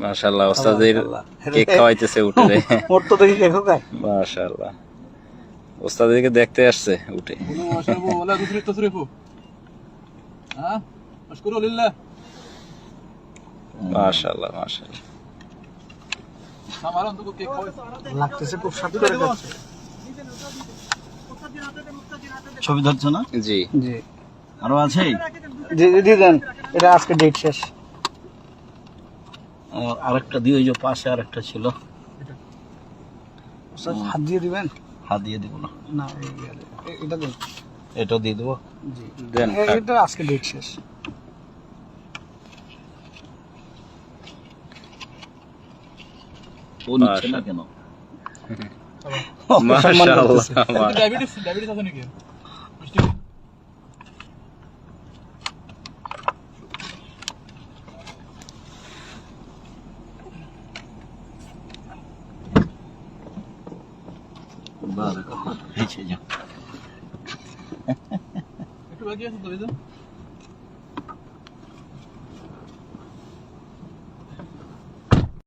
মাশাআল্লাহ ওস্তাদের কেক খাওয়াইতেছে উঠে রে। মোর তো দেখি কেক খায়। মাশাআল্লাহ ওস্তাদেরকে দেখতে আসছে উঠে। ولا تصرفوا ها اشكروا لله মাশাআল্লাহ মাশাআল্লাহ আমার অন্তত কেক খাওয়াই লাগতেছে খুব স্বাদ করে খাচ্ছে। ছবি ধরছো না? জি জি আরো আছে? জি দিয়ে দেন, এটা আজকে ডেট শেষ। আরেকটা দিয়ে, ওই যে পাশে আরেকটা ছিল, স্যার হাত দিয়ে দিবেন? হাত দিয়ে দিব না, না এটা দেন। এটাও দিয়ে দেবো। জি দেন এটা আজকে ডেট শেষ। ও নিচ্ছে না কেন? মাশাআল্লাহ ডায়াবেটিস আছে নাকি মিষ্টি বাহ, এই যে একটু বাকি আছে তো এই যে